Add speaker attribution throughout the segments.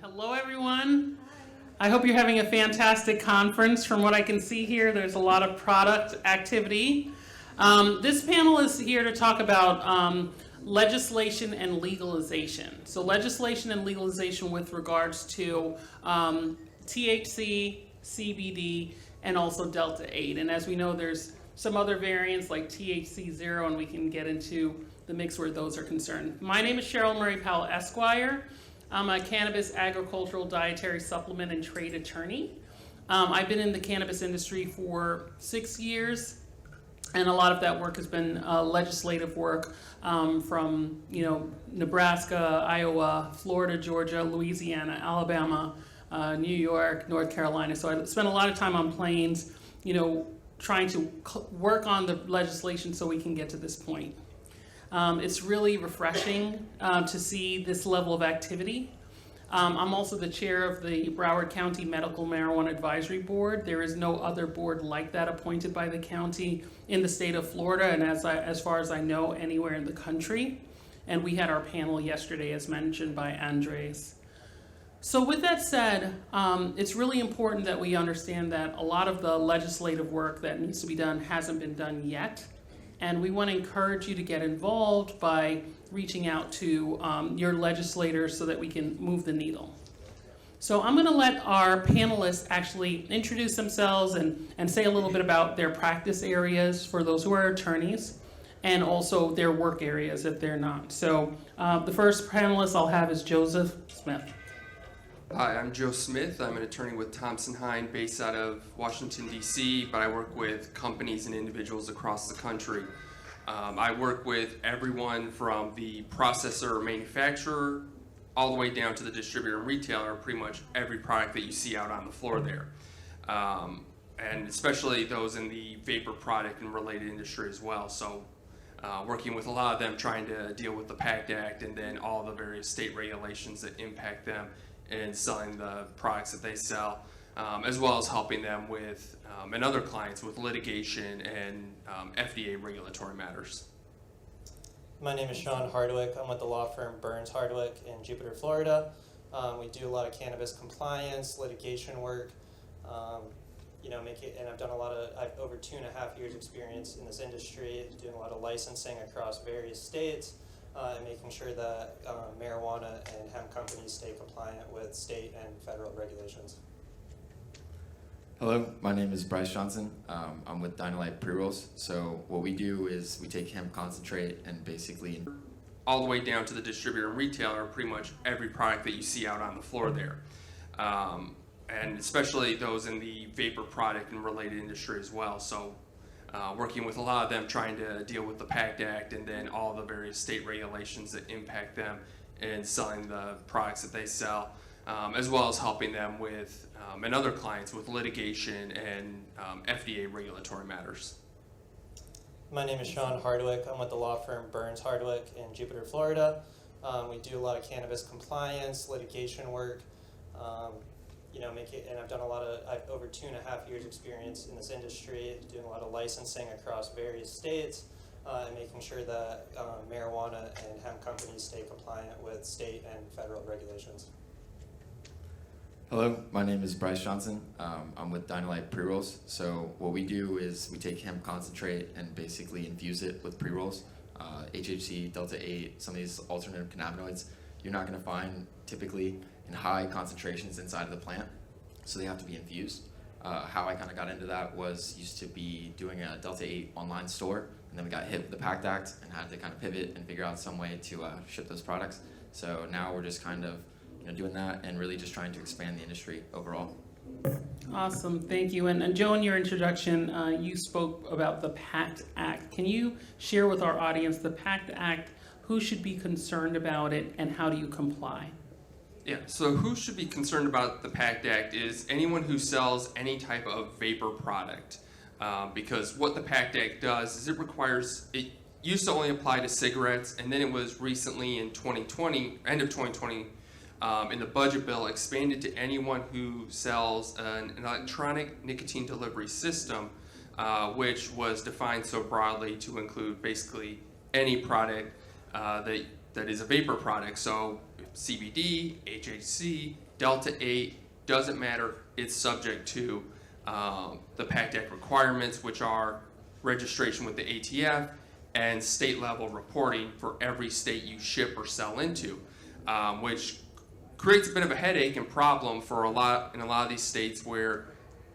Speaker 1: Hello, everyone. I hope you're having a fantastic conference. From what I can see here, there's a lot of product activity. This panel is here to talk about legislation and legalization. So legislation and legalization with regards to THC, CBD, and also Delta 8. And as we know, there's some other variants like THC 0, and we can get into the mix where those are concerned. My name is Scheril Murray Powell, Esquire. I'm a cannabis, agricultural, dietary supplement, and trade attorney. I've been in the cannabis industry for 6 years, and a lot of that work has been legislative work from Nebraska, Iowa, Florida, Georgia, Louisiana, Alabama, New York, North Carolina. So I spent a lot of time on planes, trying to work on the legislation so we can get to this point. It's really refreshing to see this level of activity. I'm also the chair of the Broward County Medical Marijuana Advisory Board. There is no other board like that appointed by the county in the state of Florida, and as far as I know, anywhere in the country. And we had our panel yesterday, as mentioned by Andres. So with that said, it's really important that we understand that a lot of the legislative work that needs to be done hasn't been done yet. And we want to encourage you to get involved by reaching out to your legislators so that we can move the needle. So I'm going to let our panelists actually introduce themselves and say a little bit about their practice areas for those who are attorneys, and also their work areas if they're not. So the first panelist I'll have is Joseph Smith.
Speaker 2: Hi, I'm Joe Smith. I'm an attorney with Thompson Hine based out of Washington, D.C., but I work with companies and individuals across the country. I work with everyone from the processor or manufacturer all the way down to the distributor and retailer, pretty much every product that you see out on the floor there. And especially those in the vapor product and related industry as well. So working with a lot of them, trying to deal with the PACT Act and then all the various state regulations that impact them and selling the products that they sell, as well as helping them with, and other clients with litigation and FDA regulatory matters.
Speaker 3: My name is Sean Hardwick. I'm with the law firm Burns Hardwick in Jupiter, Florida. We do a lot of cannabis compliance, litigation work, and I've done I have over 2.5 years experience in this industry, doing a lot of licensing across various states, and making sure that marijuana and hemp companies stay compliant with state and federal regulations.
Speaker 4: Hello, my name is Bryce Johnson. I'm with Dynalite Pre-Rolls. So what we do is we take hemp concentrate and basically
Speaker 2: all the way down to the distributor and retailer, pretty much every product that you see out on the floor there. And especially those in the vapor product and related industry as well. So working with a lot of them, trying to deal with the PACT Act and then all the various state regulations that impact them and selling the products that they sell, as well as helping them with, and other clients with litigation and FDA regulatory matters.
Speaker 3: My name is Sean Hardwick. I'm with the law firm Burns Hardwick in Jupiter, Florida. We do a lot of cannabis compliance, litigation work, and I've done I have over 2.5 years experience in this industry, doing a lot of licensing across various states, and making sure that marijuana and hemp companies stay compliant with state and federal regulations.
Speaker 4: Hello, my name is Bryce Johnson. I'm with Dynalite Pre-Rolls. So what we do is we take hemp concentrate and basically infuse it with pre-rolls. HHC, Delta 8, some of these alternative cannabinoids you're not going to find typically in high concentrations inside of the plant. So they have to be infused. How I kind of got into that was used to be doing a Delta 8 online store, and then we got hit with the PACT Act and had to kind of pivot and figure out some way to ship those products. So now we're just kind of doing that and really just trying to expand the industry overall.
Speaker 1: Awesome, thank you. And Joe, in your introduction, you spoke about the PACT Act. Can you share with our audience the PACT Act, who should be concerned about it, and how do you comply?
Speaker 2: Yeah, so who should be concerned about the PACT Act is anyone who sells any type of vapor product. Because what the PACT Act does is it used to only apply to cigarettes, and then it was recently in 2020, end of 2020, in the budget bill, expanded to anyone who sells an electronic nicotine delivery system, which was defined so broadly to include basically any product that is a vapor product. So CBD, HHC, Delta 8, doesn't matter. It's subject to the PACT Act requirements, which are registration with the ATF and state level reporting for every state you ship or sell into, which creates a bit of a headache and problem for in a lot of these states where,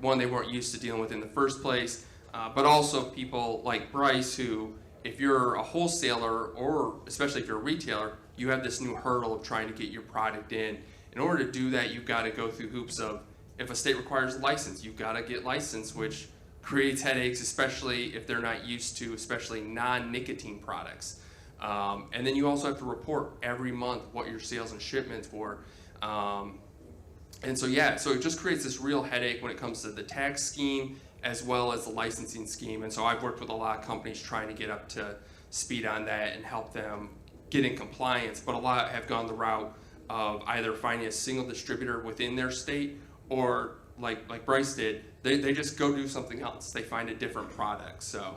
Speaker 2: one, they weren't used to dealing with in the first place, but also people like Bryce, who, if you're a wholesaler or especially if you're a retailer, you have this new hurdle of trying to get your product in. In order to do that, you've got to go through hoops of, if a state requires a license, you've got to get licensed, which creates headaches, especially if they're not used to, especially non-nicotine products. And then you also have to report every month what your sales and shipments were. And so it just creates this real headache when it comes to the tax scheme as well as the licensing scheme. And so I've worked with a lot of companies trying to get up to speed on that and help them get in compliance, but a lot have gone the route of either finding a single distributor within their state, or like Bryce did, they just go do something else. They find a different product. So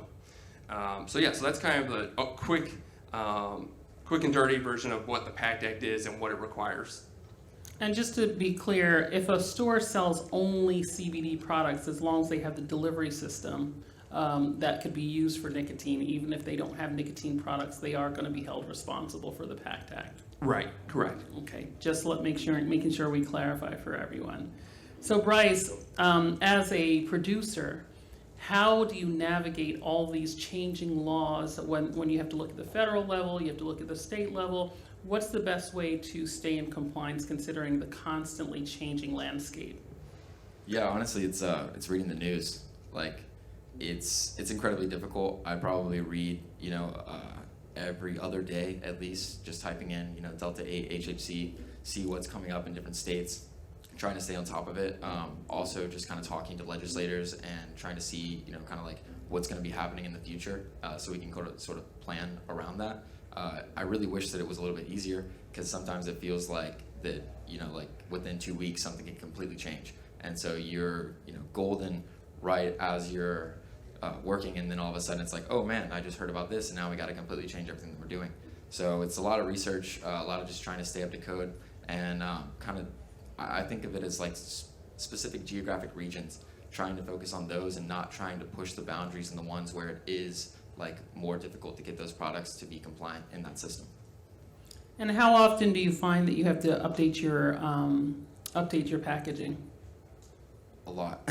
Speaker 2: that's kind of a quick and dirty version of what the PACT Act is and what it requires.
Speaker 1: And just to be clear, if a store sells only CBD products, as long as they have the delivery system that could be used for nicotine, even if they don't have nicotine products, they are going to be held responsible for the PACT Act.
Speaker 2: Right, correct.
Speaker 1: Okay, just making sure we clarify for everyone. So Bryce, as a producer, how do you navigate all these changing laws when you have to look at the federal level, you have to look at the state level? What's the best way to stay in compliance considering the constantly changing landscape?
Speaker 4: Yeah, honestly, it's reading the news. Like, it's incredibly difficult. I probably read, every other day at least, just typing in, Delta 8, HHC, see what's coming up in different states, trying to stay on top of it. Also, just kind of talking to legislators and trying to see, kind of like what's going to be happening in the future, so we can sort of plan around that. I really wish that it was a little bit easier, because sometimes it feels like that, like within 2 weeks something can completely change, and so you're, golden right as you're working, and then all of a sudden it's like, oh man, I just heard about this, and now we got to completely change everything that we're doing. So it's a lot of research, a lot of just trying to stay up to code, and I think of it as like specific geographic regions, trying to focus on those and not trying to push the boundaries in the ones where it is like more difficult to get those products to be compliant in that system.
Speaker 1: And how often do you find that you have to update your packaging?
Speaker 4: A lot.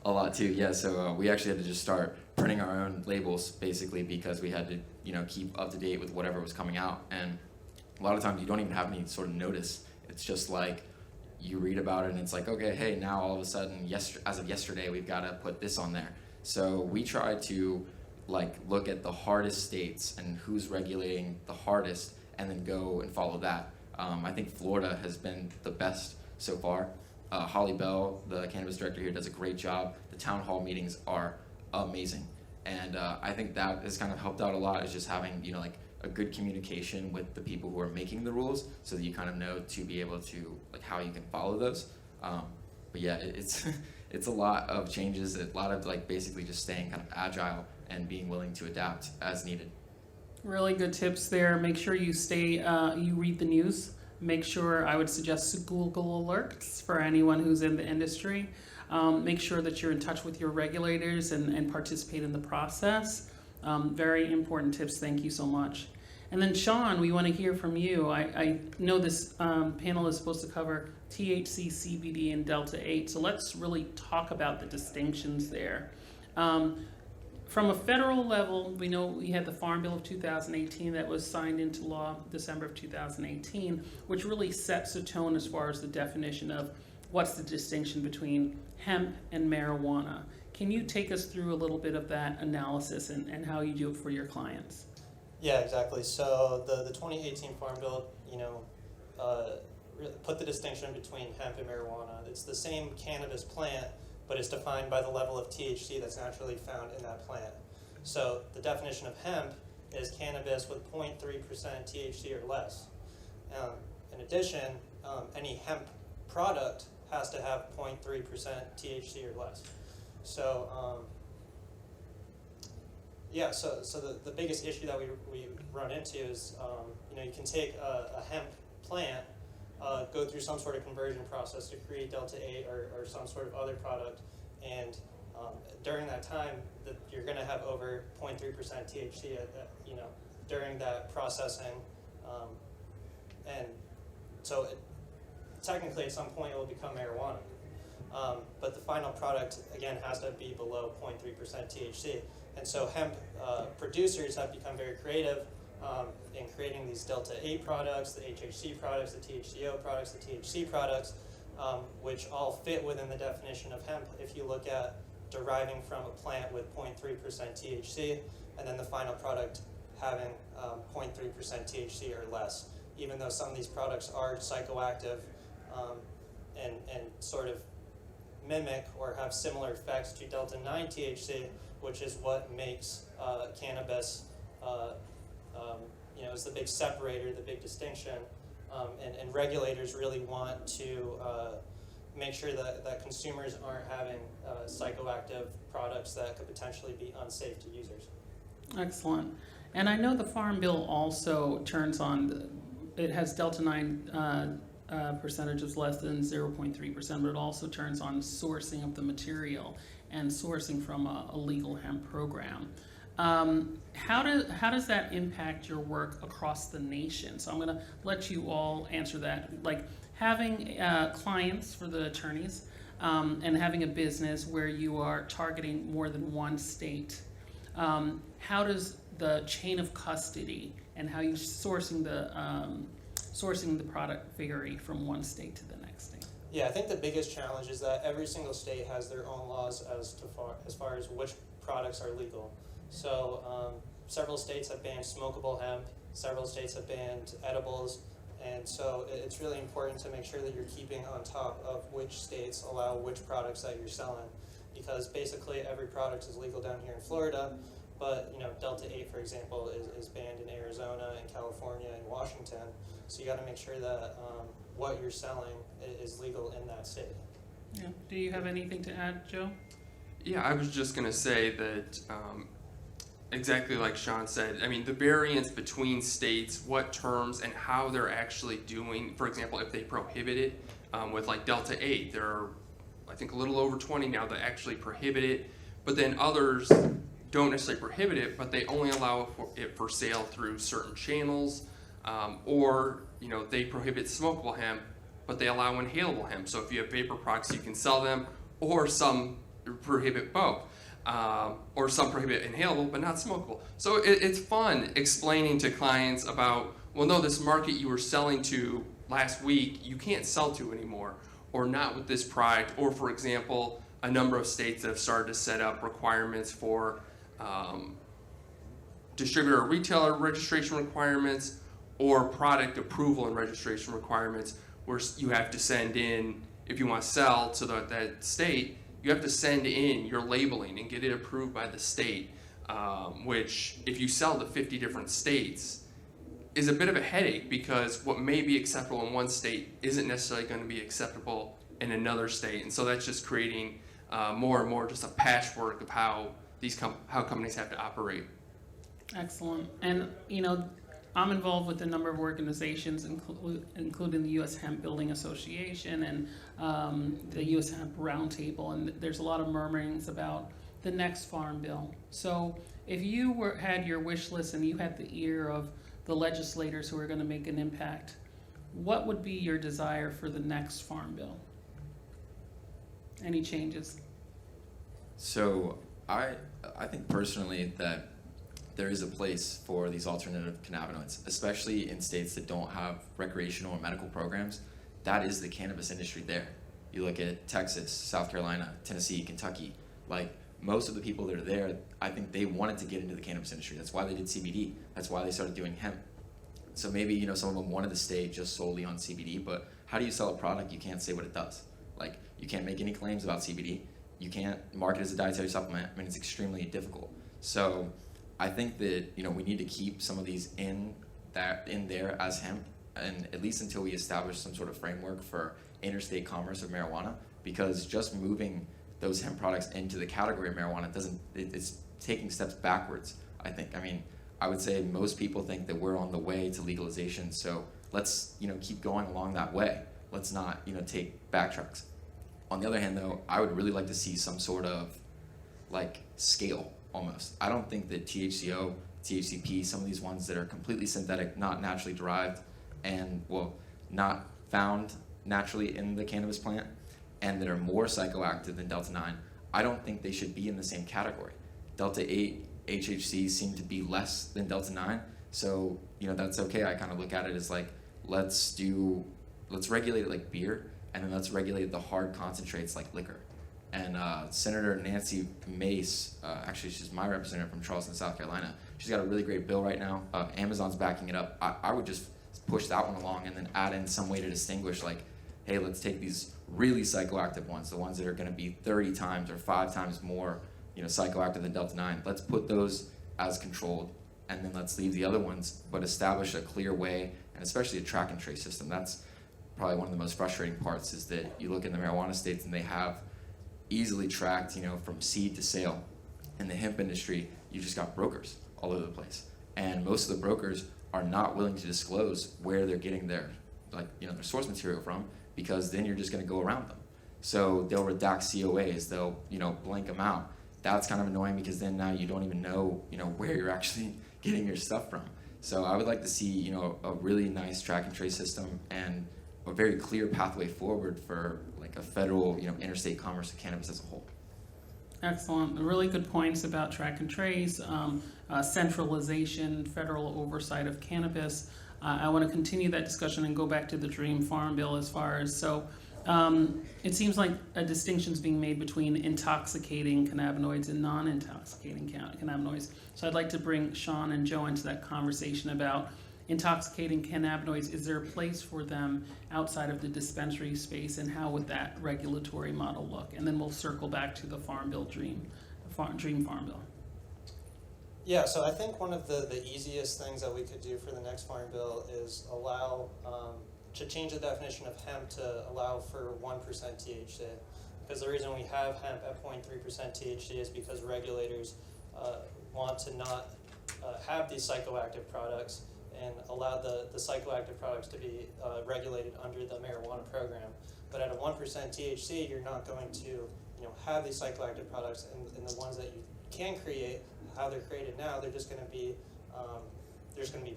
Speaker 4: A lot too, yeah. So we actually had to just start printing our own labels, basically, because we had to, keep up to date with whatever was coming out. And a lot of times you don't even have any sort of notice. It's just like you read about it and it's like, okay, hey, now all of a sudden, as of yesterday, we've got to put this on there. So we try to look at the hardest states and who's regulating the hardest, and then go and follow that. I think Florida has been the best so far. Holly Bell, the cannabis director here, does a great job. The town hall meetings are amazing, and I think that has kind of helped out a lot, is just having a good communication with the people who are making the rules, so that you kind of know to be able to how you can follow those. But yeah, it's it's a lot of changes, a lot of basically just staying kind of agile and being willing to adapt as needed.
Speaker 1: Really good tips there. Make sure you you read the news. Make sure, I would suggest Google alerts for anyone who's in the industry. Make sure that you're in touch with your regulators and participate in the process. Very important tips. Thank you so much. And then Sean, we want to hear from you. I know this panel is supposed to cover THC, CBD, and Delta 8. So let's really talk about the distinctions there. From a federal level, we know we had the Farm Bill of 2018 that was signed into law December of 2018, which really sets the tone as far as the definition of what's the distinction between hemp and marijuana. Can you take us through a little bit of that analysis and how you do it for your clients?
Speaker 3: Yeah, exactly. So the 2018 Farm Bill, put the distinction between hemp and marijuana. It's the same cannabis plant, but it's defined by the level of THC that's naturally found in that plant. So the definition of hemp is cannabis with 0.3% THC or less. In addition, any hemp product has to have 0.3% THC or less. So so the biggest issue that we run into is, you can take a hemp plant, go through some sort of conversion process to create Delta 8 or some sort of other product, and during that time, you're going to have over 0.3% THC during that processing, and so technically at some point it will become marijuana. But the final product, again, has to be below 0.3% THC. And so hemp producers have become very creative in creating these Delta 8 products, the HHC products, the THCO products, the THC products, which all fit within the definition of hemp if you look at deriving from a plant with 0.3% THC, and then the final product having 0.3% THC or less. Even though some of these products are psychoactive and sort of mimic or have similar effects to Delta 9 THC, which is what makes cannabis, is the big separator, the big distinction, and regulators really want to make sure that consumers aren't having psychoactive products that could potentially be unsafe to users.
Speaker 1: Excellent. And I know the Farm Bill also turns on, it has Delta 9 percentages less than 0.3%, but it also turns on sourcing of the material and sourcing from a legal hemp program. How does that impact your work across the nation? So I'm going to let you all answer that. Like having clients for the attorneys and having a business where you are targeting more than one state. How does the chain of custody and how you're sourcing the product vary from one state to the next state?
Speaker 3: Yeah, I think the biggest challenge is that every single state has their own laws as far as which products are legal. So several states have banned smokable hemp, several states have banned edibles, and so it's really important to make sure that you're keeping on top of which states allow which products that you're selling, because basically every product is legal down here in Florida, but Delta 8, for example, is banned in Arizona and California and Washington. So you got to make sure that what you're selling is legal in that state.
Speaker 1: Yeah. Do you have anything to add, Joe?
Speaker 2: Yeah, I was just going to say that exactly like Sean said, I mean, the variance between states, what terms and how they're actually doing, for example, if they prohibit it, with like Delta 8, there are, I think, a little over 20 now that actually prohibit it, but then others don't necessarily prohibit it, but they only allow it for sale through certain channels, or they prohibit smokable hemp, but they allow inhalable hemp. So if you have vapor products, you can sell them, or some prohibit both, or some prohibit inhalable but not smokable. So it's fun explaining to clients about, well, no, this market you were selling to last week, you can't sell to anymore, or not with this product, or for example, a number of states that have started to set up requirements for distributor or retailer registration requirements or product approval and registration requirements, where you have to send in, if you want to sell to that state, you have to send in your labeling and get it approved by the state, which if you sell to 50 different states is a bit of a headache, because what may be acceptable in one state isn't necessarily going to be acceptable in another state. And so that's just creating more and more just a patchwork of how how companies have to operate.
Speaker 1: Excellent. And I'm involved with a number of organizations, including the U.S. Hemp Building Association and the U.S. Hemp Roundtable, and there's a lot of murmurings about the next Farm Bill. So if you had your wish list and you had the ear of the legislators who are going to make an impact, what would be your desire for the next Farm Bill? Any changes?
Speaker 4: So I think personally that there is a place for these alternative cannabinoids, especially in states that don't have recreational or medical programs. That is the cannabis industry there. You look at Texas, South Carolina, Tennessee, Kentucky, like most of the people that are there, I think they wanted to get into the cannabis industry. That's why they did CBD. That's why they started doing hemp. So maybe, some of them wanted to stay just solely on CBD, but how do you sell a product? You can't say what it does. Like, you can't make any claims about CBD. You can't market it as a dietary supplement. I mean, it's extremely difficult. So I think that, we need to keep some of these in there as hemp, and at least until we establish some sort of framework for interstate commerce of marijuana, because just moving those hemp products into the category of marijuana it's taking steps backwards, I think. I mean, I would say most people think that we're on the way to legalization, so let's, keep going along that way. Let's not, take backtracks. On the other hand, though, I would really like to see some sort of like scale almost. I don't think that THCO, THCP, some of these ones that are completely synthetic, not naturally derived, and not found naturally in the cannabis plant, and that are more psychoactive than Delta 9, I don't think they should be in the same category. Delta 8 HHC seem to be less than Delta 9, so that's okay. I kind of look at it as like, let's regulate it like beer, and then let's regulate the hard concentrates like liquor. And Senator Nancy Mace, actually she's my representative from Charleston, South Carolina, she's got a really great bill right now. Amazon's backing it up. I would just push that one along and then add in some way to distinguish, like, hey, let's take these really psychoactive ones, the ones that are going to be 30 times or 5 times more psychoactive than Delta 9. Let's put those as controlled, and then let's leave the other ones, but establish a clear way, and especially a track and trace system. That's probably one of the most frustrating parts, is that you look in the marijuana states and they have easily tracked, from seed to sale. In the hemp industry, you just got brokers all over the place, and most of the brokers are not willing to disclose where they're getting their their source material from, because then you're just going to go around them. So they'll redact COAs, they'll blank them out. That's kind of annoying, because then now you don't even know where you're actually getting your stuff from. So I would like to see a really nice track and trace system, and a very clear pathway forward for like a federal interstate commerce of cannabis as a whole.
Speaker 1: Excellent. Really good points about track and trace, centralization, federal oversight of cannabis. I want to continue that discussion and go back to the Dream Farm Bill as far as, it seems like a distinction is being made between intoxicating cannabinoids and non-intoxicating cannabinoids. So I'd like to bring Sean and Joe into that conversation about intoxicating cannabinoids. Is there a place for them outside of the dispensary space, and how would that regulatory model look? And then we'll circle back to the Farm Bill Dream Farm Bill.
Speaker 3: Yeah, so I think one of the easiest things that we could do for the next Farm Bill is allow, to change the definition of hemp to allow for 1% THC. Because the reason we have hemp at 0.3% THC is because regulators want to not have these psychoactive products, and allow the psychoactive products to be regulated under the marijuana program. But at a 1% THC, you're not going to have these psychoactive products, and the ones that you can create, how they're created now, they're just going to be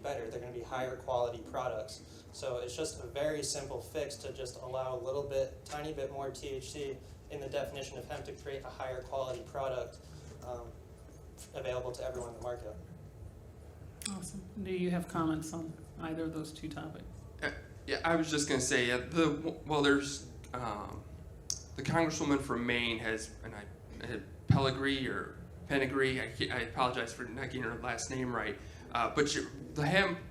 Speaker 3: better. They're going to be higher quality products. So it's just a very simple fix to just allow a tiny bit more THC in the definition of hemp to create a higher quality product available to everyone in the market.
Speaker 1: Awesome. Do you have comments on either of those two topics?
Speaker 2: Yeah, I was just going to say, there's the Congresswoman from Maine has, and Penegri, I apologize for not getting her last name right, but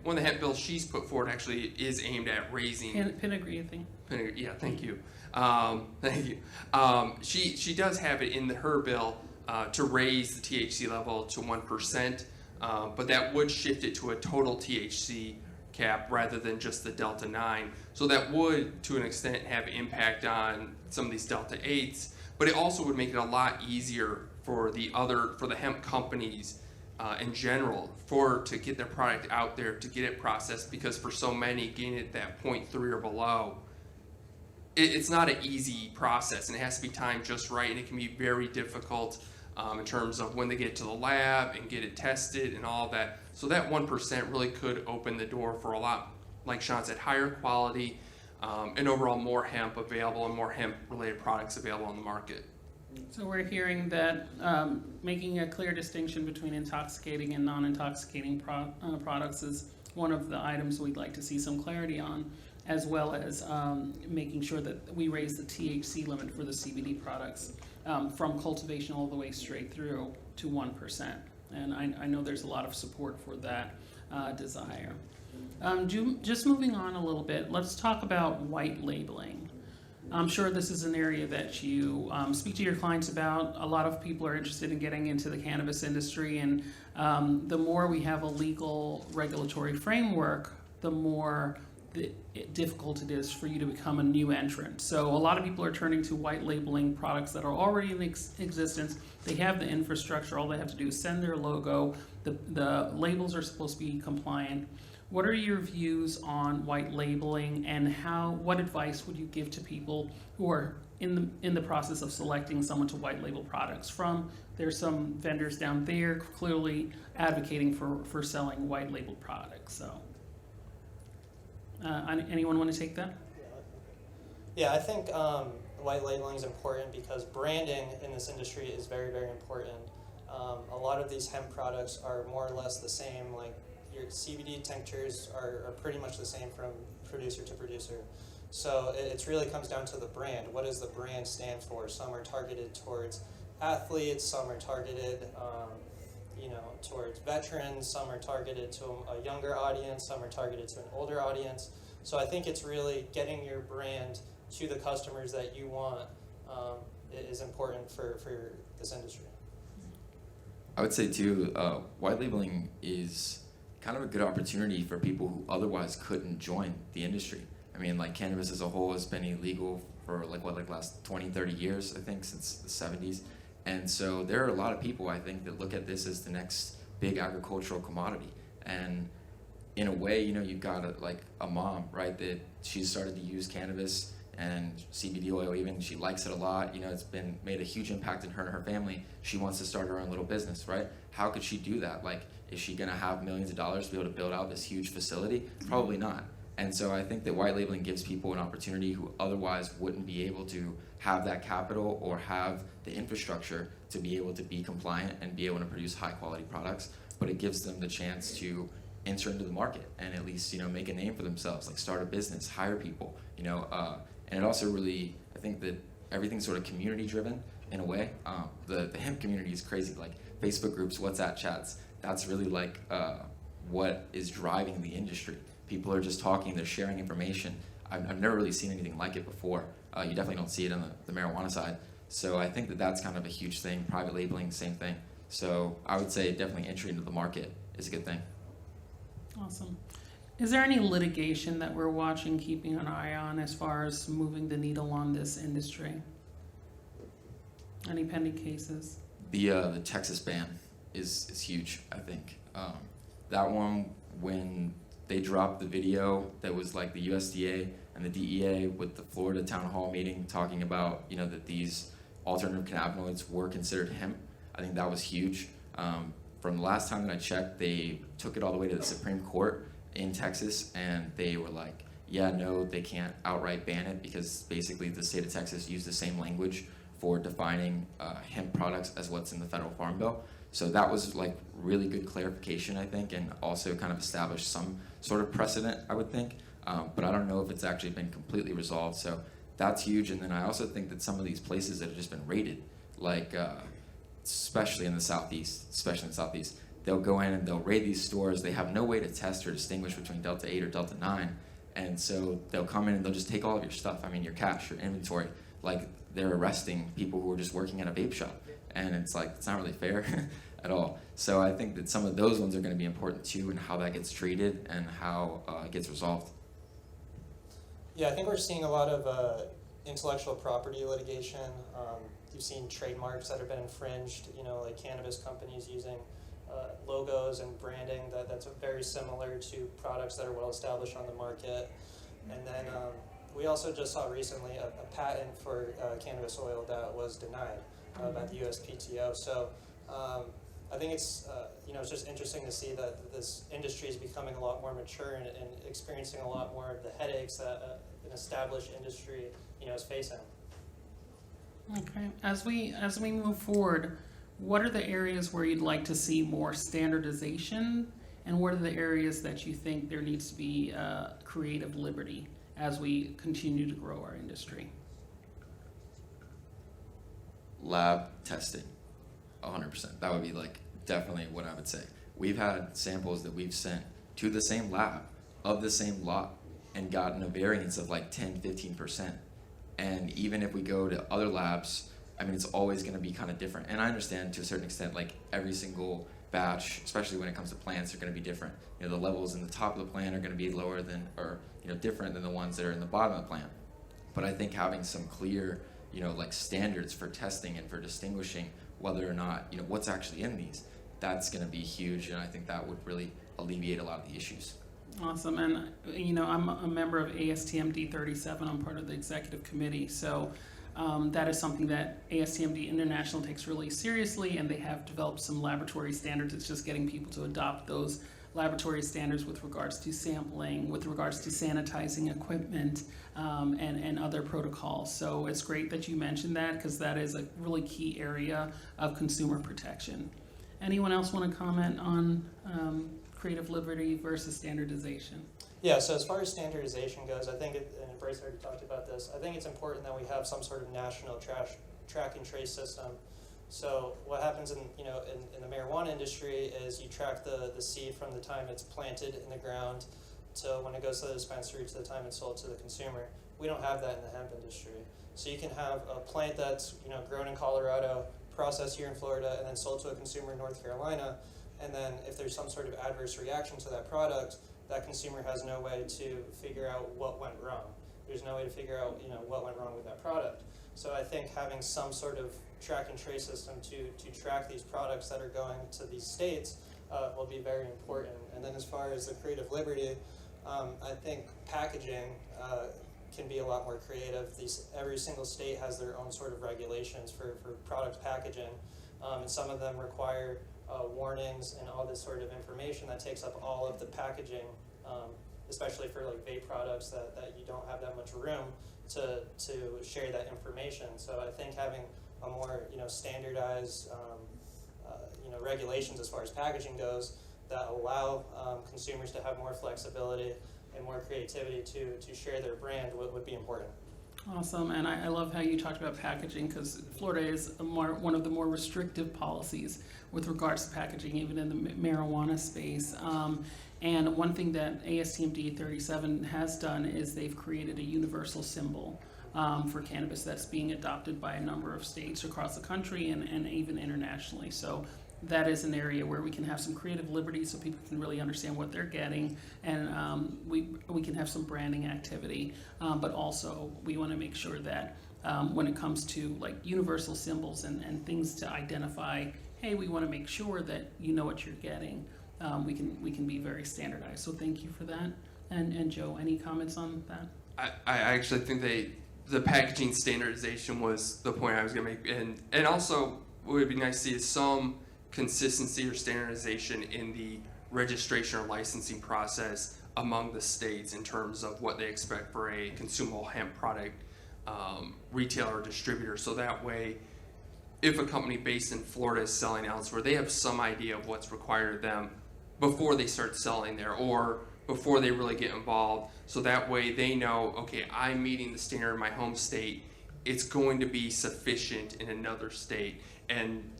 Speaker 2: one of the hemp bills she's put forward actually is aimed at raising.
Speaker 1: Penegri, I think.
Speaker 2: Penegri, yeah, thank you. Thank you. She does have it in her bill to raise the THC level to 1%, but that would shift it to a total THC cap rather than just the Delta 9. So that would, to an extent, have impact on some of these Delta 8s, but it also would make it a lot easier for the hemp companies in general to get their product out there, to get it processed, because for so many, getting it that 0.3 or below, it's not an easy process, and it has to be timed just right, and it can be very difficult in terms of when they get to the lab and get it tested and all that. So that 1% really could open the door for a lot, like Sean said, higher quality and overall more hemp available and more hemp-related products available on the market.
Speaker 1: So we're hearing that making a clear distinction between intoxicating and non-intoxicating products is one of the items we'd like to see some clarity on, as well as making sure that we raise the THC limit for the CBD products from cultivation all the way straight through to 1%. And I know there's a lot of support for that desire. Just moving on a little bit, let's talk about white labeling. I'm sure this is an area that you speak to your clients about. A lot of people are interested in getting into the cannabis industry, and the more we have a legal regulatory framework, the more difficult it is for you to become a new entrant. So a lot of people are turning to white labeling products that are already in existence. They have the infrastructure. All they have to do is send their logo. The labels are supposed to be compliant. What are your views on white labeling, and what advice would you give to people who are in the process of selecting someone to white label products from? There's some vendors down there clearly advocating for selling white label products. So, anyone want to take that?
Speaker 3: Yeah, I think white labeling is important because branding in this industry is very, very important. A lot of these hemp products are more or less the same. Like your CBD tinctures are pretty much the same from producer to producer. So it really comes down to the brand. What does the brand stand for? Some are targeted towards athletes, some are targeted towards veterans, some are targeted to a younger audience, some are targeted to an older audience. So I think it's really getting your brand to the customers that you want is important for this industry.
Speaker 4: I would say too, white labeling is kind of a good opportunity for people who otherwise couldn't join the industry. I mean, like cannabis as a whole has been illegal for like last 20, 30 years, I think, since the 70s. And so there are a lot of people, I think, that look at this as the next big agricultural commodity. And in a way, you've got a mom, right, that she started to use cannabis and CBD oil even. She likes it a lot. It's been made a huge impact in her and her family. She wants to start her own little business, right? How could she do that? Like, is she going to have millions of dollars to be able to build out this huge facility? Probably not. And so I think that white labeling gives people an opportunity who otherwise wouldn't be able to have that capital or have the infrastructure to be able to be compliant and be able to produce high quality products. But it gives them the chance to enter into the market and at least make a name for themselves, like start a business, hire people, and it also really, I think that everything's sort of community driven in a way. The hemp community is crazy, like Facebook groups, WhatsApp chats. That's really like what is driving the industry. People are just talking, they're sharing information. I've never really seen anything like it before. You definitely don't see it on the marijuana side. So I think that that's kind of a huge thing. Private labeling, same thing. So I would say definitely entry into the market is a good thing.
Speaker 1: Awesome. Is there any litigation that we're watching, keeping an eye on as far as moving the needle on this industry? Any pending cases?
Speaker 4: The Texas ban is huge, I think. That one, when they dropped the video that was like the USDA and the DEA with the Florida town hall meeting talking about, that these alternative cannabinoids were considered hemp, I think that was huge. From the last time that I checked, they took it all the way to the Supreme Court in Texas, and they were like, yeah, no, they can't outright ban it because basically the state of Texas used the same language for defining hemp products as what's in the federal farm bill. So that was like really good clarification, I think, and also kind of established some sort of precedent, I would think. But I don't know if it's actually been completely resolved. So that's huge. And then I also think that some of these places that have just been raided, like especially in the Southeast, they'll go in and they'll raid these stores. They have no way to test or distinguish between Delta 8 or Delta 9. And so they'll come in and they'll just take all of your stuff. I mean, your cash, your inventory. Like, they're arresting people who are just working at a vape shop. And it's like, it's not really fair at all. So I think that some of those ones are going to be important too, and how that gets treated and how it gets resolved.
Speaker 3: Yeah, I think we're seeing a lot of intellectual property litigation. You've seen trademarks that have been infringed, like cannabis companies using logos and branding that's very similar to products that are well established on the market. And then we also just saw recently a patent for cannabis oil that was denied by the USPTO. So I think it's it's just interesting to see that this industry is becoming a lot more mature and experiencing a lot more of the headaches that an established industry is facing.
Speaker 1: Okay. As we move forward, what are the areas where you'd like to see more standardization, and what are the areas that you think there needs to be creative liberty as we continue to grow our industry?
Speaker 4: Lab testing, 100%. That would be like definitely what I would say. We've had samples that we've sent to the same lab of the same lot and gotten a variance of like 10, 15%. And even if we go to other labs, I mean, it's always going to be kind of different. And I understand to a certain extent, like every single batch, especially when it comes to plants, are going to be different. The levels in the top of the plant are going to be lower than, or different than the ones that are in the bottom of the plant. But I think having some clear, like standards for testing and for distinguishing whether or not, what's actually in these, that's going to be huge. And I think that would really alleviate a lot of the issues.
Speaker 1: Awesome, and I'm a member of ASTMD 37. I'm part of the executive committee, so that is something that ASTMD International takes really seriously, and they have developed some laboratory standards. It's just getting people to adopt those laboratory standards with regards to sampling, with regards to sanitizing equipment, and other protocols. So it's great that you mentioned that, because that is a really key area of consumer protection. Anyone else want to comment on creative liberty versus standardization?
Speaker 3: Yeah, so as far as standardization goes, I think, and Bryce already talked about this, I think it's important that we have some sort of national track and trace system. So what happens in the marijuana industry is you track the seed from the time it's planted in the ground to when it goes to the dispensary to the time it's sold to the consumer. We don't have that in the hemp industry. So you can have a plant that's grown in Colorado, processed here in Florida, and then sold to a consumer in North Carolina. And then if there's some sort of adverse reaction to that product, that consumer has no way to figure out what went wrong. There's no way to figure out what went wrong with that product. So I think having some sort of track and trace system to track these products that are going to these states will be very important. And then as far as the creative liberty, I think packaging can be a lot more creative. Every single state has their own sort of regulations for product packaging, and some of them require warnings and all this sort of information that takes up all of the packaging, especially for like vape products that you don't have that much room to share that information. So I think having a more standardized regulations as far as packaging goes that allow consumers to have more flexibility and more creativity to share their brand would be important.
Speaker 1: Awesome, and I love how you talked about packaging, because Florida is one of the more restrictive policies with regards to packaging, even in the marijuana space. And one thing that ASTMD 37 has done is they've created a universal symbol for cannabis that's being adopted by a number of states across the country and even internationally. So that is an area where we can have some creative liberty so people can really understand what they're getting, and we can have some branding activity, but also we want to make sure that when it comes to like universal symbols and things to identify, hey, we want to make sure that you know what you're getting, we can be very standardized. So thank you for that. And Joe, any comments on that?
Speaker 2: I actually think the packaging standardization was the point I was going to make, and also what would be nice to see is some consistency or standardization in the registration or licensing process among the states in terms of what they expect for a consumable hemp product retailer or distributor. So that way, if a company based in Florida is selling elsewhere, they have some idea of what's required of them before they start selling there or before they really get involved. So that way they know, okay, I'm meeting the standard in my home state. It's going to be sufficient in another state. And,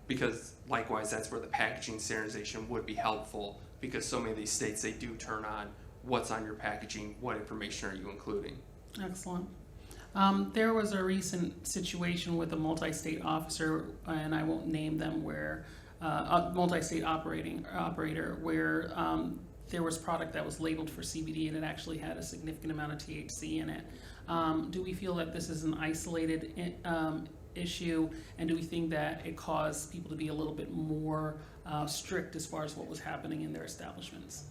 Speaker 2: because likewise, that's where the packaging standardization would be helpful, because so many of these states, they do turn on what's on your packaging, what information are you including.
Speaker 1: Excellent. There was a recent situation with a multi-state officer, and I won't name them, where a multi-state operator where there was product that was labeled for CBD and it actually had a significant amount of THC in it. Do we feel that this is an isolated issue, and do we think that it caused people to be a little bit more strict as far as what was happening in their establishments?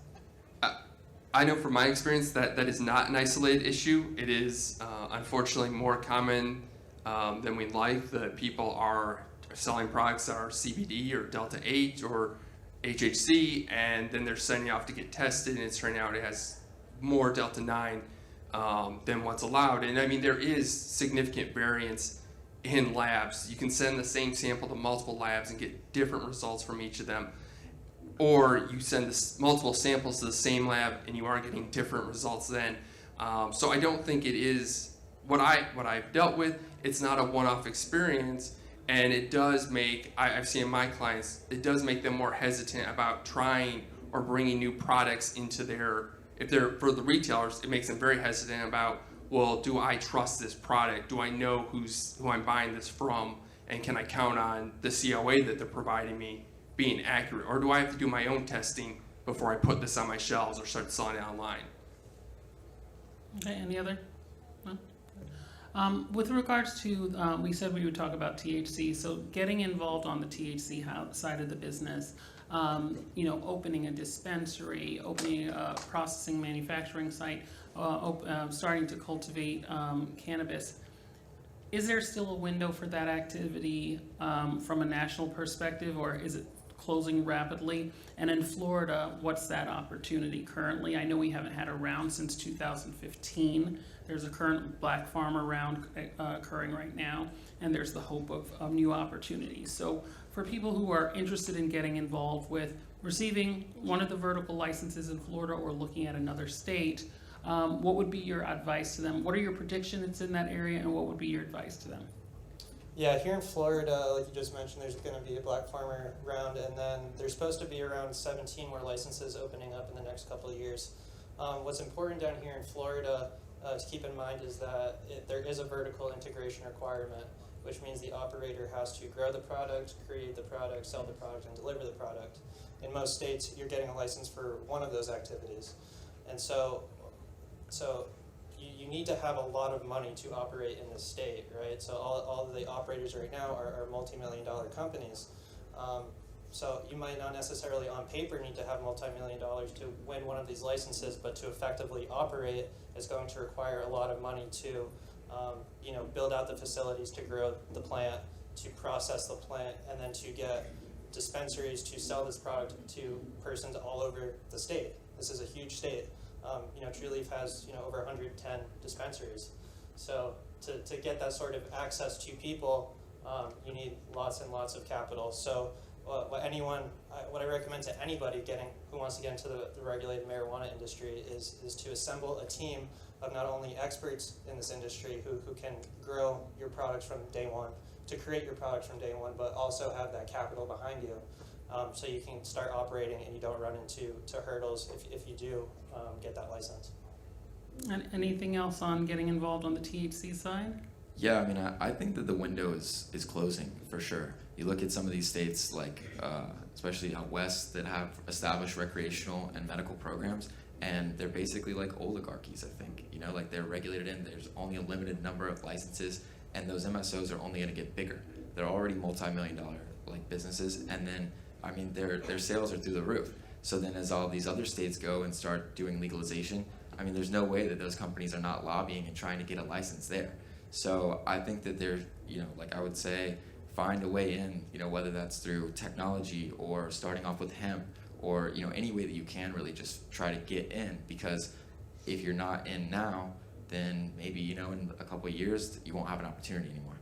Speaker 2: I know from my experience that is not an isolated issue. It is unfortunately more common than we'd like. That people are selling products that are CBD or Delta 8 or HHC, and then they're sending off to get tested, and it's turning out it has more Delta 9 than what's allowed. And I mean, there is significant variance in labs. You can send the same sample to multiple labs and get different results from each of them. Or you send multiple samples to the same lab and you are getting different results then. So I don't think it is, what I've dealt with, it's not a one-off experience, and it does make, I've seen my clients, it does make them more hesitant about trying or bringing new products into their, if they're, for the retailers, it makes them very hesitant about, well, do I trust this product? Do I know who I'm buying this from? And can I count on the COA that they're providing me being accurate? Or do I have to do my own testing before I put this on my shelves or start selling it online?
Speaker 1: Okay, any other? No? With regards to, we said we would talk about THC, so getting involved on the THC side of the business, opening a dispensary, opening a processing manufacturing site, starting to cultivate cannabis. Is there still a window for that activity from a national perspective, or is it closing rapidly? And in Florida, what's that opportunity currently? I know we haven't had a round since 2015. There's a current black farmer round occurring right now, and there's the hope of new opportunities. So for people who are interested in getting involved with receiving one of the vertical licenses in Florida or looking at another state, what would be your advice to them? What are your predictions in that area, and what would be your advice to them?
Speaker 3: Yeah, here in Florida, like you just mentioned, there's going to be a black farmer round, and then there's supposed to be around 17 more licenses opening up in the next couple of years. What's important down here in Florida to keep in mind is that there is a vertical integration requirement, which means the operator has to grow the product, create the product, sell the product, and deliver the product. In most states, you're getting a license for one of those activities. And so you need to have a lot of money to operate in this state, right? So all of the operators right now are multi-million-dollar companies. So you might not necessarily on paper need to have multi-million dollars to win one of these licenses, but to effectively operate is going to require a lot of money to build out the facilities, to grow the plant, to process the plant, and then to get dispensaries to sell this product to persons all over the state. This is a huge state. True Leaf has over 110 dispensaries. So to get that sort of access to people, you need lots and lots of capital. So what I recommend to anybody who wants to get into the regulated marijuana industry is to assemble a team of not only experts in this industry who can grow your products from day one, to create your products from day one, but also have that capital behind you. So you can start operating and you don't run into hurdles if you do get that license.
Speaker 1: And anything else on getting involved on the THC side?
Speaker 4: Yeah, I mean, I think that the window is closing for sure. You look at some of these states, like especially out west, that have established recreational and medical programs, and they're basically like oligarchies. I think like they're regulated in. There's only a limited number of licenses, and those MSOs are only going to get bigger. They're already multi-million-dollar like businesses, and then I mean their sales are through the roof. So then as all these other states go and start doing legalization, I mean there's no way that those companies are not lobbying and trying to get a license there. So I think that there's, like I would say, find a way in, whether that's through technology or starting off with hemp or, any way that you can really just try to get in, because if you're not in now, then maybe, in a couple of years, you won't have an opportunity anymore.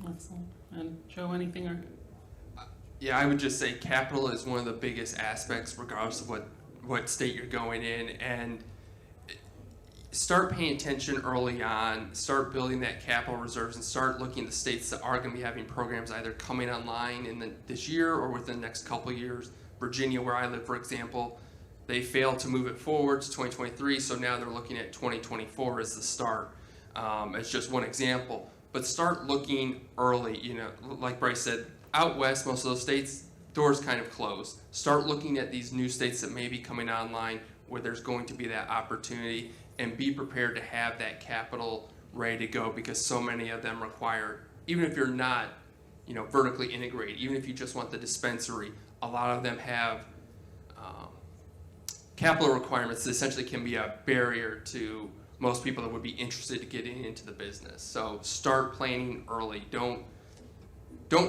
Speaker 1: Excellent. And Joe, anything?
Speaker 2: Yeah, I would just say capital is one of the biggest aspects regardless of what state you're going in, and start paying attention early on, start building that capital reserves, and start looking at the states that are going to be having programs either coming online in this year or within the next couple of years. Virginia, where I live, for example, they failed to move it forward to 2023, so now they're looking at 2024 as the start. It's just one example. But start looking early, like Bryce said, out west, most of those states, doors kind of closed. Start looking at these new states that may be coming online where there's going to be that opportunity, and be prepared to have that capital ready to go, because so many of them require, even if you're not, vertically integrated, even if you just want the dispensary, a lot of them have capital requirements that essentially can be a barrier to most people that would be interested to getting into the business. So start planning early. Don't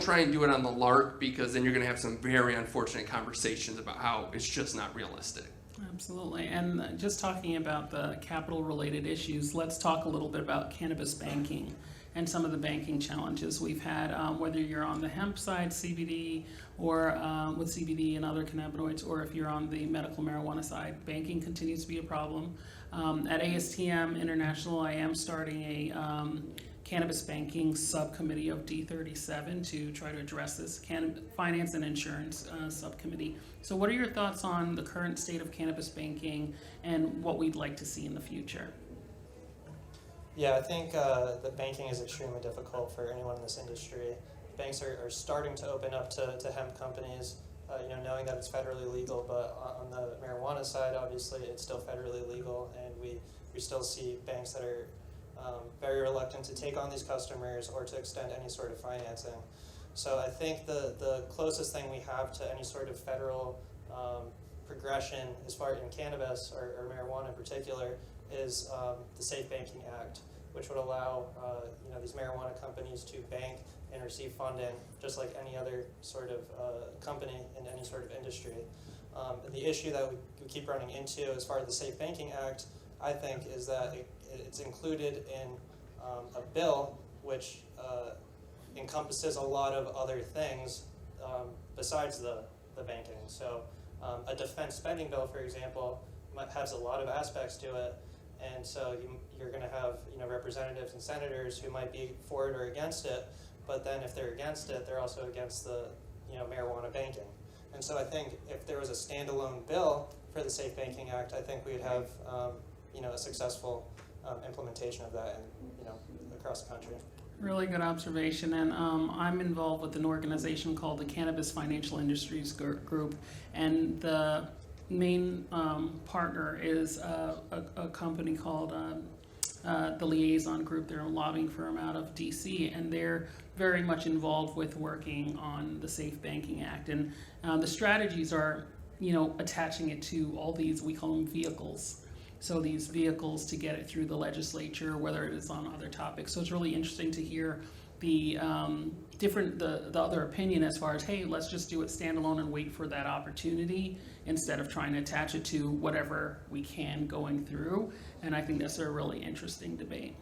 Speaker 2: try and do it on the lark, because then you're going to have some very unfortunate conversations about how it's just not realistic.
Speaker 1: Absolutely. And just talking about the capital-related issues, let's talk a little bit about cannabis banking and some of the banking challenges we've had, whether you're on the hemp side, CBD, or with CBD and other cannabinoids, or if you're on the medical marijuana side. Banking continues to be a problem. At ASTM International, I am starting a cannabis banking subcommittee of D37 to try to address this finance and insurance subcommittee. So what are your thoughts on the current state of cannabis banking and what we'd like to see in the future?
Speaker 3: Yeah, I think that banking is extremely difficult for anyone in this industry. Banks are starting to open up to hemp companies, knowing that it's federally legal, but on the marijuana side, obviously, it's still federally legal, and we still see banks that are very reluctant to take on these customers or to extend any sort of financing. So I think the closest thing we have to any sort of federal progression as far in cannabis or marijuana in particular is the Safe Banking Act, which would allow these marijuana companies to bank and receive funding just like any other sort of company in any sort of industry. The issue that we keep running into as far as the Safe Banking Act, I think, is that it's included in a bill which encompasses a lot of other things besides the banking. So a defense spending bill, for example, has a lot of aspects to it, and so you're going to have representatives and senators who might be for it or against it, but then if they're against it, they're also against the marijuana banking. And so I think if there was a standalone bill for the Safe Banking Act, I think we'd have a successful implementation of that across the country.
Speaker 1: Really good observation, and I'm involved with an organization called the Cannabis Financial Industries Group, and the main partner is a company called the Liaison Group. They're a lobbying firm out of DC, and they're very much involved with working on the Safe Banking Act, and the strategies are attaching it to all these, we call them vehicles. So these vehicles to get it through the legislature, whether it is on other topics. So it's really interesting to hear the the other opinion as far as, hey, let's just do it standalone and wait for that opportunity instead of trying to attach it to whatever we can going through. And I think that's a really interesting debate.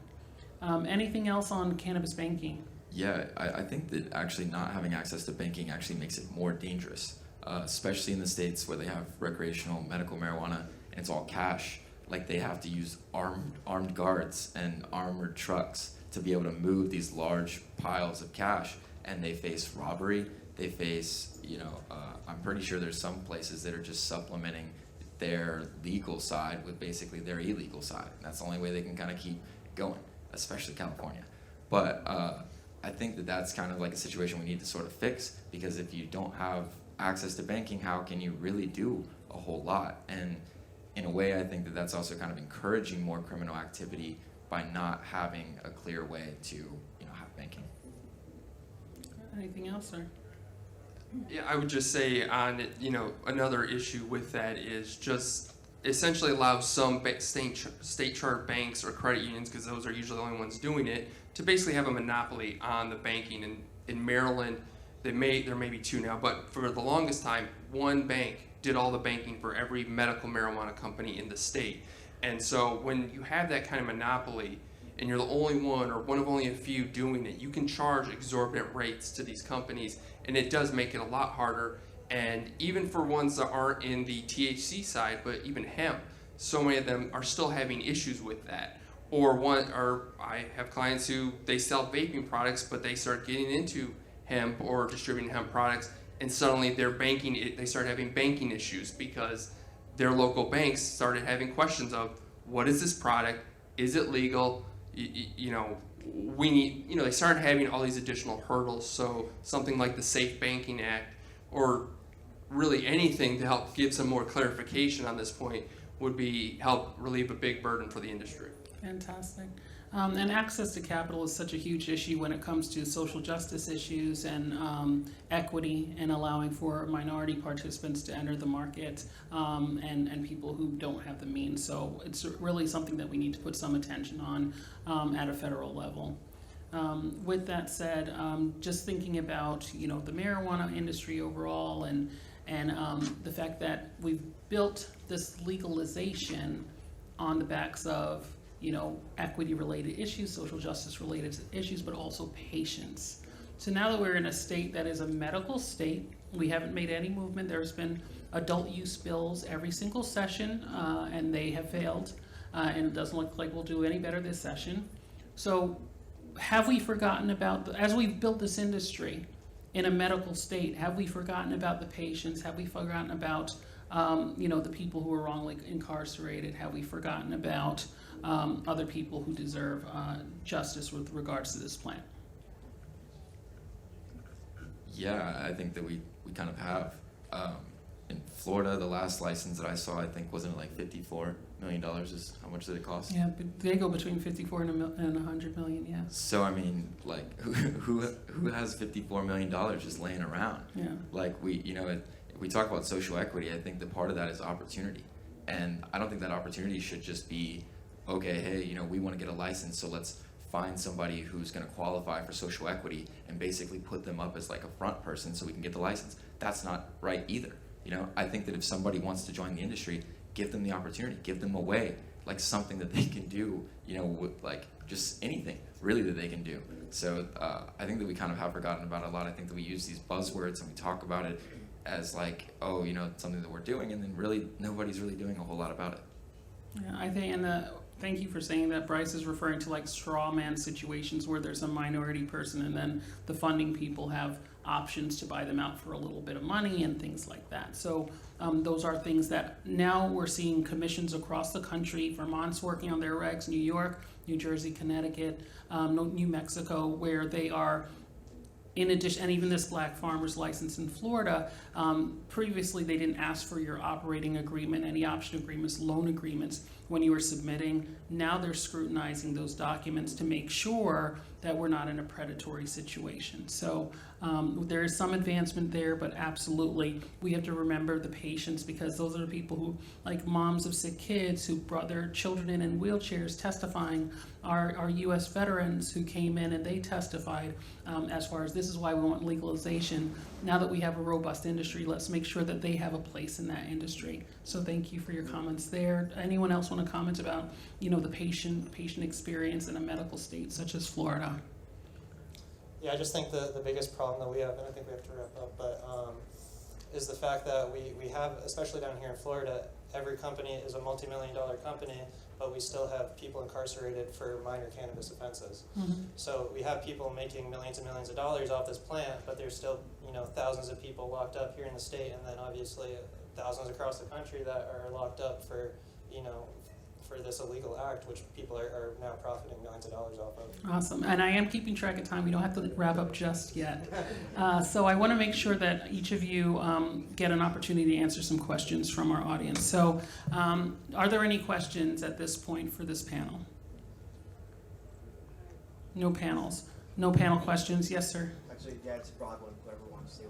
Speaker 1: Anything else on cannabis banking?
Speaker 4: Yeah, I think that actually not having access to banking actually makes it more dangerous, especially in the states where they have recreational medical marijuana and it's all cash. Like they have to use armed guards and armored trucks to be able to move these large piles of cash, and they face robbery. They face, I'm pretty sure there's some places that are just supplementing their legal side with basically their illegal side. And that's the only way they can kind of keep going, especially California. But I think that that's kind of like a situation we need to sort of fix, because if you don't have access to banking, how can you really do a whole lot? And in a way, I think that that's also kind of encouraging more criminal activity by not having a clear way to, have banking.
Speaker 1: Anything else, sir?
Speaker 2: Yeah, I would just say another issue with that is just essentially allows some state chartered banks or credit unions, because those are usually the only ones doing it, to basically have a monopoly on the banking. And in Maryland, there may be two now, but for the longest time, one bank did all the banking for every medical marijuana company in the state. And so when you have that kind of monopoly and you're the only one or one of only a few doing it, you can charge exorbitant rates to these companies, and it does make it a lot harder. And even for ones that aren't in the THC side, but even hemp, so many of them are still having issues with that. Or I have clients who they sell vaping products, but they start getting into hemp or distributing hemp products, and suddenly they start having banking issues because their local banks started having questions of, what is this product? Is it legal? We need, they started having all these additional hurdles. So something like the Safe Banking Act, or really anything to help give some more clarification on this point, would help relieve a big burden for the industry.
Speaker 1: Fantastic. And access to capital is such a huge issue when it comes to social justice issues and equity, and allowing for minority participants to enter the market, and people who don't have the means. So it's really something that we need to put some attention on at a federal level. With that said, just thinking about the marijuana industry overall, and the fact that we've built this legalization on the backs of equity-related issues, social justice-related issues, but also patients. So now that we're in a state that is a medical state, we haven't made any movement. There's been adult use bills every single session, and they have failed, and it doesn't look like we'll do any better this session. So have we forgotten about, as we've built this industry in a medical state, have we forgotten about the patients? Have we forgotten about the people who are wrongly incarcerated? Have we forgotten about other people who deserve justice with regards to this plan?
Speaker 4: Yeah, I think that we kind of have. In Florida, the last license that I saw, I think, wasn't it like 54 million is how much did it cost?
Speaker 1: Yeah, but they go between 54 and 100 million, yeah.
Speaker 4: So I mean, like, who has $54 million just laying around?
Speaker 1: Yeah.
Speaker 4: Like if we talk about social equity, I think that part of that is opportunity, and I don't think that opportunity should just be, okay, hey, we want to get a license, so let's find somebody who's going to qualify for social equity and basically put them up as like a front person so we can get the license. That's not right either. I think that if somebody wants to join the industry, give them the opportunity, give them a way, like something that they can do, with like just anything really that they can do. So I think that we kind of have forgotten about it a lot. I think that we use these buzzwords and we talk about it as like, oh, something that we're doing, and then really nobody's really doing a whole lot about it.
Speaker 1: Yeah, I think, and thank you for saying that. Bryce is referring to like straw man situations where there's a minority person and then the funding people have options to buy them out for a little bit of money and things like that. So those are things that now we're seeing commissions across the country. Vermont's working on their regs, New York, New Jersey, Connecticut, New Mexico, where they are, in addition, and even this black farmer's license in Florida, previously they didn't ask for your operating agreement, any option agreements, loan agreements when you were submitting. Now they're scrutinizing those documents to make sure that we're not in a predatory situation. So there is some advancement there, but absolutely we have to remember the patients, because those are the people who, like moms of sick kids who brought their children in wheelchairs testifying, are U.S. veterans who came in and they testified as far as this is why we want legalization. Now that we have a robust industry, let's make sure that they have a place in that industry. So thank you for your comments there. Anyone else want to comment about, the patient experience in a medical state such as Florida?
Speaker 3: Yeah, I just think the biggest problem that we have, and I think we have to wrap up, but is the fact that we have, especially down here in Florida, every company is a multi-million-dollar company, but we still have people incarcerated for minor cannabis offenses.
Speaker 1: Mm-hmm.
Speaker 3: So we have people making millions and millions of dollars off this plant, but there's still, thousands of people locked up here in the state, and then obviously thousands across the country that are locked up for, for this illegal act, which people are now profiting millions of dollars off of.
Speaker 1: Awesome, and I am keeping track of time. We don't have to wrap up just yet. So I want to make sure that each of you get an opportunity to answer some questions from our audience. So are there any questions at this point for this panel? No panels. No panel questions. Yes, sir.
Speaker 5: Actually, yeah, it's a broad one, whoever wants to.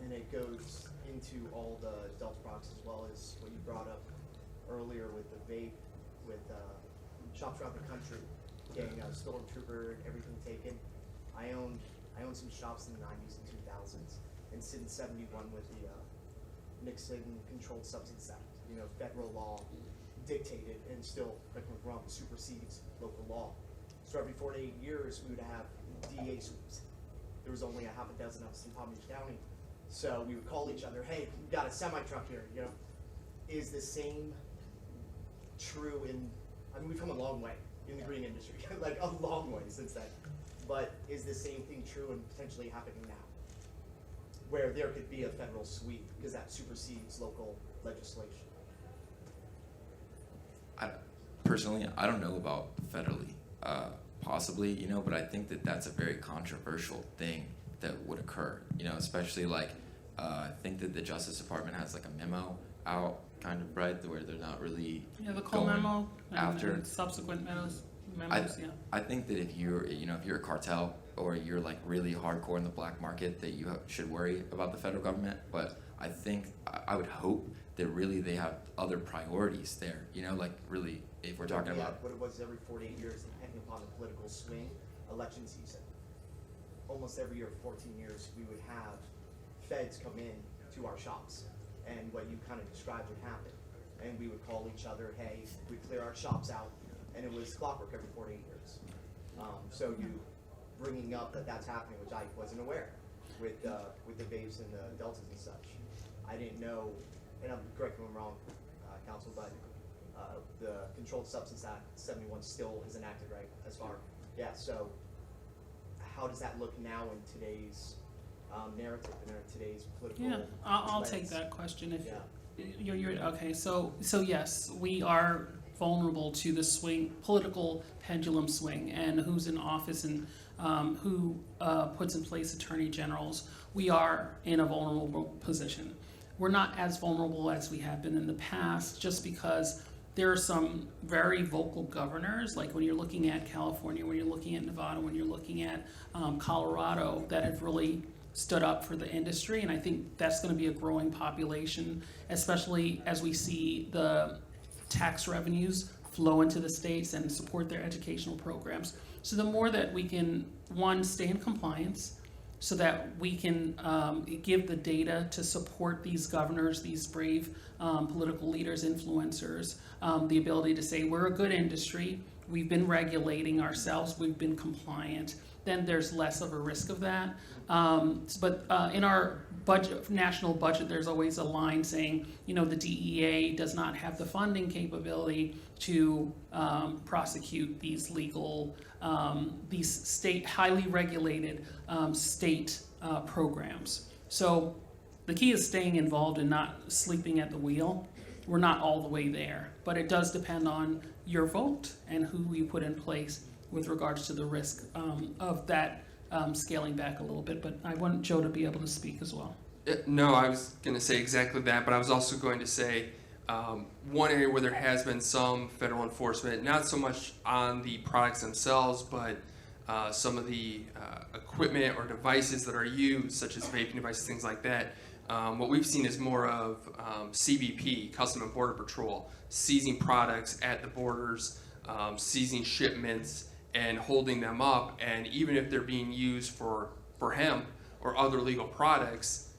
Speaker 5: And it goes into all the adult products as well as what you brought up earlier with the vape, with shops around the country getting stolen trooper, everything taken. I owned some shops in the 90s and 2000s, and since 71 with the Nixon Controlled Substance Act, federal law dictated, and still, correct me if I'm wrong, supersedes local law. So every 4 to 8 years, we would have DA sweeps. There was only a half a dozen of us in Palm Beach County. So we would call each other, hey, we've got a semi-truck here, Is the same true we've come a long way in the green industry, like a long way since then. But is the same thing true and potentially happening now? Where there could be a federal sweep because that supersedes local legislation?
Speaker 4: Personally, I don't know about federally, possibly, but I think that that's a very controversial thing that would occur, especially like, I think that the Justice Department has like a memo out, kind of, right, where they're not really
Speaker 1: The Cole
Speaker 4: going
Speaker 1: memo
Speaker 4: after
Speaker 1: and subsequent memos.
Speaker 4: I think that if you're a cartel or you're like really hardcore in the black market, that you should worry about the federal government. But I think I would hope that really they have other priorities there. Like really, if we're talking about
Speaker 5: what it was every 48 years, depending upon the political swing, election season. Almost every year, 14 years, we would have feds come in to our shops, and what you kind of described would happen. And we would call each other, hey, we'd clear our shops out, and it was clockwork every 48 years. So you bringing up that that's happening, which I wasn't aware, with the vapes and the deltas and such. I didn't know, and I'm correct me if I'm wrong, counsel, but the Controlled Substance Act 71 still is enacted, right? As far, yeah. So how does that look now in today's narrative and in today's political?
Speaker 1: Yeah, I'll
Speaker 5: lens?
Speaker 1: take that question. If
Speaker 5: Yeah.
Speaker 1: you're okay, so yes, we are vulnerable to the political pendulum swing, and who's in office and who puts in place attorney generals. We are in a vulnerable position. we're not as vulnerable as we have been in the past, just because there are some very vocal governors, like when you're looking at California, when you're looking at Nevada, when you're looking at Colorado, that have really stood up for the industry. And I think that's going to be a growing population, especially as we see the tax revenues flow into the states and support their educational programs. So the more that we can, one, stay in compliance, so that we can give the data to support these governors, these brave political leaders, influencers, the ability to say, we're a good industry, we've been regulating ourselves, we've been compliant, then there's less of a risk of that. But in our budget, national budget, there's always a line saying, the DEA does not have the funding capability to prosecute these legal, these state, highly regulated state programs. So the key is staying involved and not sleeping at the wheel. We're not all the way there, but it does depend on your vote and who you put in place with regards to the risk of that scaling back a little bit. But I want Joe to be able to speak as well.
Speaker 2: No, I was going to say exactly that, but I was also going to say one area where there has been some federal enforcement, not so much on the products themselves, but some of the equipment or devices that are used, such as vaping devices, things like that. What we've seen is more of CBP, Custom and Border Patrol, seizing products at the borders, seizing shipments and holding them up. And even if they're being used for hemp or other legal products,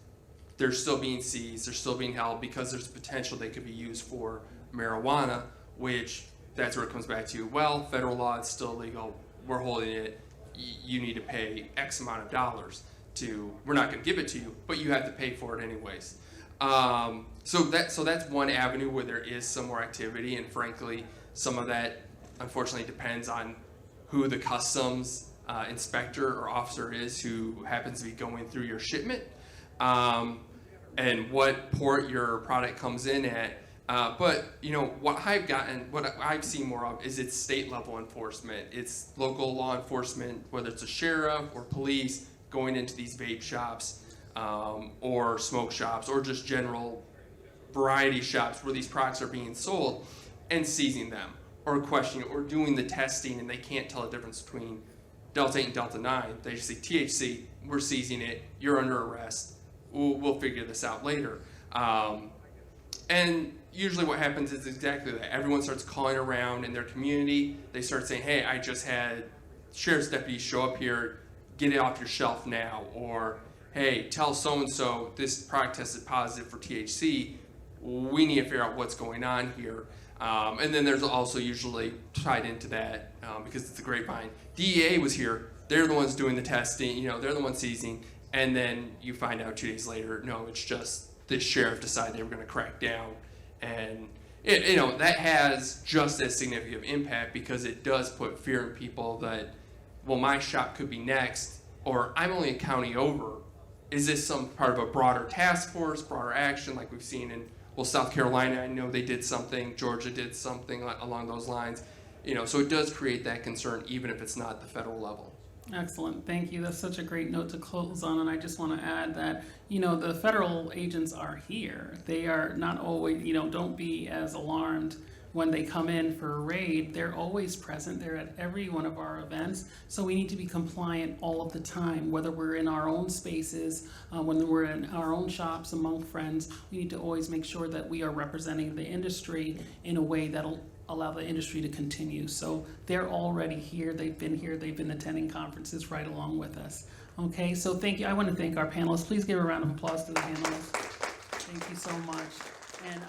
Speaker 2: they're still being seized, they're still being held because there's potential they could be used for marijuana, which that's where it comes back to, well, federal law is still legal, we're holding it, you need to pay X amount of dollars to, we're not going to give it to you, but you have to pay for it anyways. So that's one avenue where there is some more activity, and frankly, some of that unfortunately depends on who the customs inspector or officer is who happens to be going through your shipment, and what port your product comes in at. But what I've seen more of is it's state level enforcement. It's local law enforcement, whether it's a sheriff or police, going into these vape shops or smoke shops or just general variety shops where these products are being sold and seizing them or questioning or doing the testing, and they can't tell the difference between Delta 8 and Delta 9. They just say THC, we're seizing it, you're under arrest, we'll figure this out later. And usually what happens is exactly that. Everyone starts calling around in their community. They start saying, hey, I just had sheriff's deputies show up here, get it off your shelf now. Or, hey, tell so-and-so this product tested positive for THC. We need to figure out what's going on here. And then there's also usually tied into that, because it's a grapevine, DEA was here. They're the ones doing the testing. They're the ones seizing. And then you find out 2 days later, no, it's just the sheriff decided they were going to crack down. And that has just as significant impact because it does put fear in people that, well, my shop could be next, or I'm only a county over. Is this some part of a broader task force, broader action like we've seen in, South Carolina? I know they did something, Georgia did something along those lines. So it does create that concern even if it's not at the federal level.
Speaker 1: Excellent, thank you. That's such a great note to close on, and I just want to add that, the federal agents are here. They are not always, don't be as alarmed when they come in for a raid. They're always present. They're at every one of our events. So we need to be compliant all of the time, whether we're in our own spaces, when we're in our own shops among friends. We need to always make sure that we are representing the industry in a way that'll allow the industry to continue. So they're already here, they've been attending conferences right along with us. Okay, so thank you. I want to thank our panelists. Please give a round of applause to the panelists. Thank you so much. And